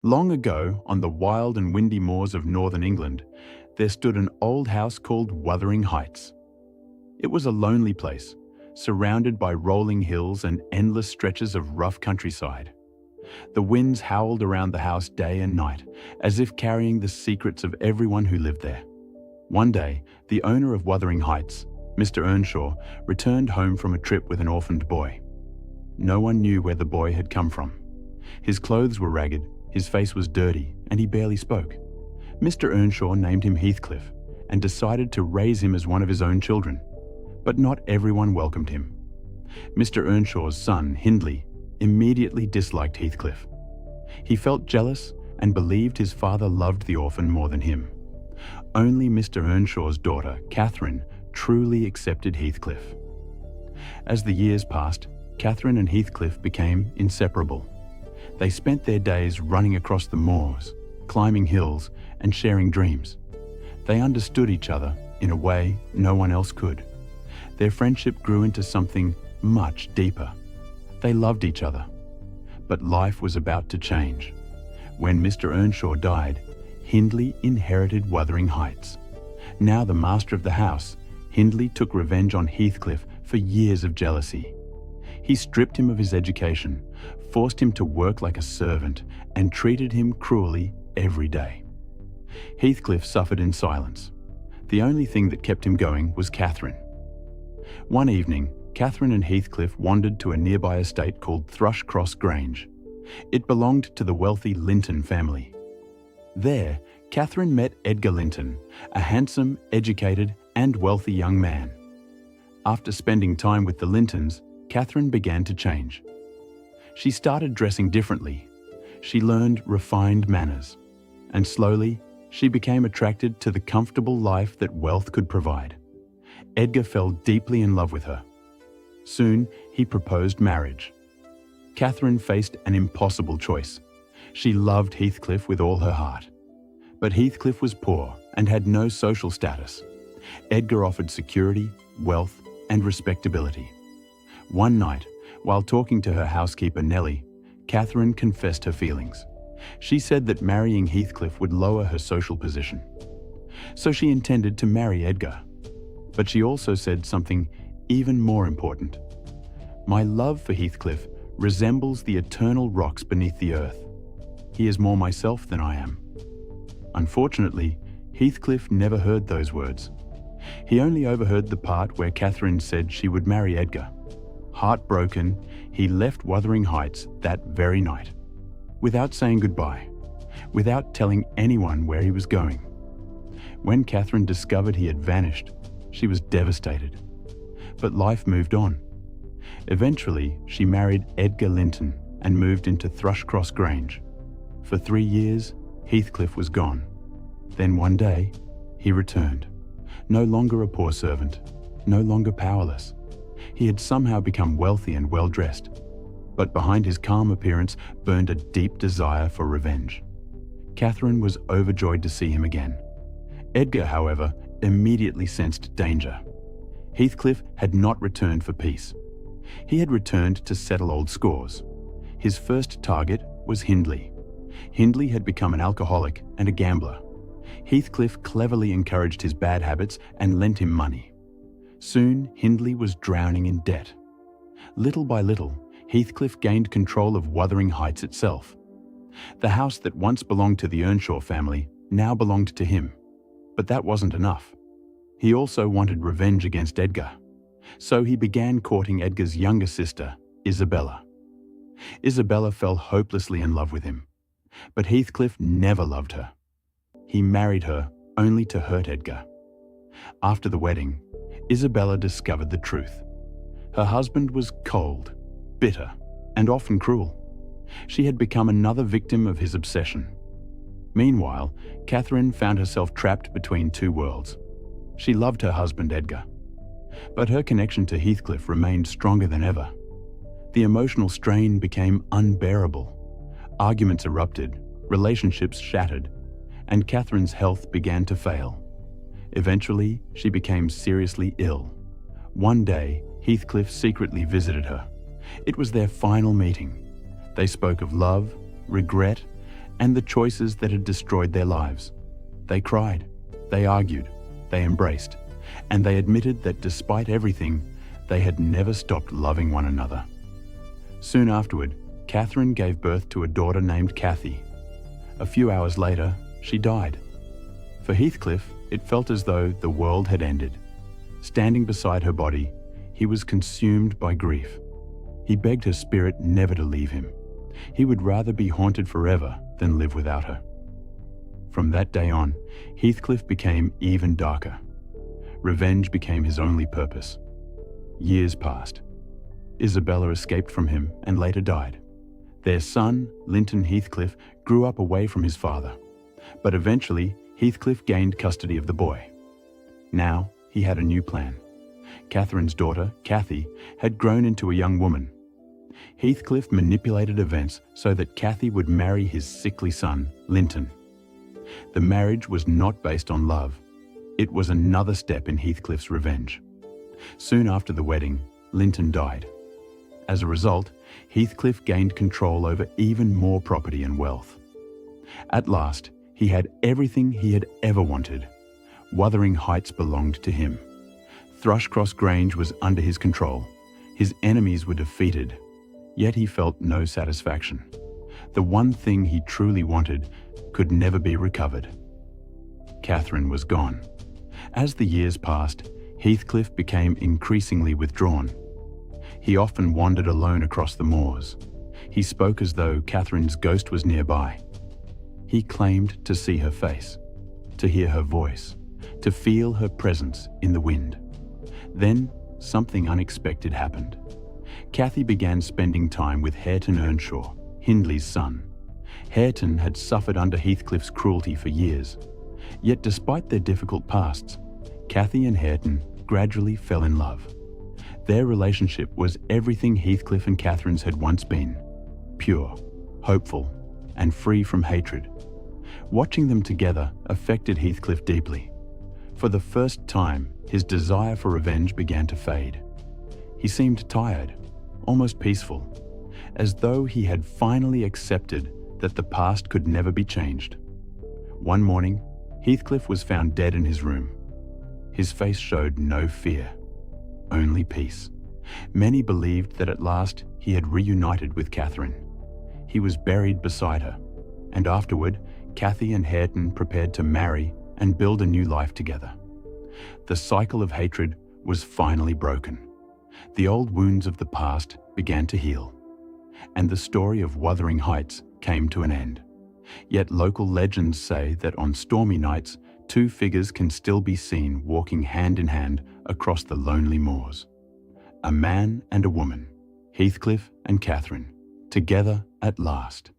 Long ago, on the wild and windy moors of northern England, there stood an old house called Wuthering Heights. It was a lonely place, surrounded by rolling hills and endless stretches of rough countryside. The winds howled around the house day and night, as if carrying the secrets of everyone who lived there. One day, the owner of Wuthering Heights, Mr. Earnshaw, returned home from a trip with an orphaned boy. No one knew where the boy had come from. His clothes were ragged, his face was dirty, and he barely spoke. Mr. Earnshaw named him Heathcliff and decided to raise him as one of his own children. But not everyone welcomed him. Mr. Earnshaw's son, Hindley, immediately disliked Heathcliff. He felt jealous and believed his father loved the orphan more than him. Only Mr. Earnshaw's daughter, Catherine, truly accepted Heathcliff. As the years passed, Catherine and Heathcliff became inseparable. They spent their days running across the moors, climbing hills, and sharing dreams. They understood each other in a way no one else could. Their friendship grew into something much deeper. They loved each other. But life was about to change. When Mr. Earnshaw died, Hindley inherited Wuthering Heights. Now the master of the house, Hindley took revenge on Heathcliff for years of jealousy. He stripped him of his education, forced him to work like a servant, and treated him cruelly every day. Heathcliff suffered in silence. The only thing that kept him going was Catherine. One evening, Catherine and Heathcliff wandered to a nearby estate called Thrushcross Grange. It belonged to the wealthy Linton family. There, Catherine met Edgar Linton, a handsome, educated, and wealthy young man. After spending time with the Lintons, Catherine began to change. She started dressing differently. She learned refined manners. And slowly, she became attracted to the comfortable life that wealth could provide. Edgar fell deeply in love with her. Soon, he proposed marriage. Catherine faced an impossible choice. She loved Heathcliff with all her heart. But Heathcliff was poor and had no social status. Edgar offered security, wealth, and respectability. One night, while talking to her housekeeper Nellie, Catherine confessed her feelings. She said that marrying Heathcliff would lower her social position. So she intended to marry Edgar. But she also said something even more important. My love for Heathcliff resembles the eternal rocks beneath the earth. He is more myself than I am. Unfortunately, Heathcliff never heard those words. He only overheard the part where Catherine said she would marry Edgar. Heartbroken, he left Wuthering Heights that very night, without saying goodbye, without telling anyone where he was going. When Catherine discovered he had vanished, she was devastated. But life moved on. Eventually, she married Edgar Linton and moved into Thrushcross Grange. For 3 years, Heathcliff was gone. Then one day, he returned. No longer a poor servant, no longer powerless. He had somehow become wealthy and well-dressed. But behind his calm appearance burned a deep desire for revenge. Catherine was overjoyed to see him again. Edgar, however, immediately sensed danger. Heathcliff had not returned for peace. He had returned to settle old scores. His first target was Hindley. Hindley had become an alcoholic and a gambler. Heathcliff cleverly encouraged his bad habits and lent him money. Soon, Hindley was drowning in debt. Little by little, Heathcliff gained control of Wuthering Heights itself. The house that once belonged to the Earnshaw family now belonged to him. But that wasn't enough. He also wanted revenge against Edgar. So he began courting Edgar's younger sister, Isabella. Isabella fell hopelessly in love with him. But Heathcliff never loved her. He married her only to hurt Edgar. After the wedding, Isabella discovered the truth. Her husband was cold, bitter, and often cruel. She had become another victim of his obsession. Meanwhile, Catherine found herself trapped between two worlds. She loved her husband Edgar, but her connection to Heathcliff remained stronger than ever. The emotional strain became unbearable. Arguments erupted, relationships shattered, and Catherine's health began to fail. Eventually, she became seriously ill. One day, Heathcliff secretly visited her. It was their final meeting. They spoke of love, regret, and the choices that had destroyed their lives. They cried, they argued, they embraced, and they admitted that despite everything, they had never stopped loving one another. Soon afterward, Catherine gave birth to a daughter named Cathy. A few hours later, she died. For Heathcliff, it felt as though the world had ended. Standing beside her body, he was consumed by grief. He begged her spirit never to leave him. He would rather be haunted forever than live without her. From that day on, Heathcliff became even darker. Revenge became his only purpose. Years passed. Isabella escaped from him and later died. Their son, Linton Heathcliff, grew up away from his father. But eventually, Heathcliff gained custody of the boy. Now, he had a new plan. Catherine's daughter, Cathy, had grown into a young woman. Heathcliff manipulated events so that Cathy would marry his sickly son, Linton. The marriage was not based on love. It was another step in Heathcliff's revenge. Soon after the wedding, Linton died. As a result, Heathcliff gained control over even more property and wealth. At last, he had everything he had ever wanted. Wuthering Heights belonged to him. Thrushcross Grange was under his control. His enemies were defeated. Yet he felt no satisfaction. The one thing he truly wanted could never be recovered. Catherine was gone. As the years passed, Heathcliff became increasingly withdrawn. He often wandered alone across the moors. He spoke as though Catherine's ghost was nearby. He claimed to see her face, to hear her voice, to feel her presence in the wind. Then, something unexpected happened. Cathy began spending time with Hareton Earnshaw, Hindley's son. Hareton had suffered under Heathcliff's cruelty for years. Yet despite their difficult pasts, Cathy and Hareton gradually fell in love. Their relationship was everything Heathcliff and Catherine's had once been: pure, hopeful, and free from hatred. Watching them together affected Heathcliff deeply. For the first time, his desire for revenge began to fade. He seemed tired, almost peaceful, as though he had finally accepted that the past could never be changed. One morning, Heathcliff was found dead in his room. His face showed no fear, only peace. Many believed that at last he had reunited with Catherine. He was buried beside her, and afterward, Cathy and Hareton prepared to marry and build a new life together. The cycle of hatred was finally broken. The old wounds of the past began to heal, and the story of Wuthering Heights came to an end. Yet local legends say that on stormy nights, two figures can still be seen walking hand in hand across the lonely moors. A man and a woman, Heathcliff and Catherine, together at last.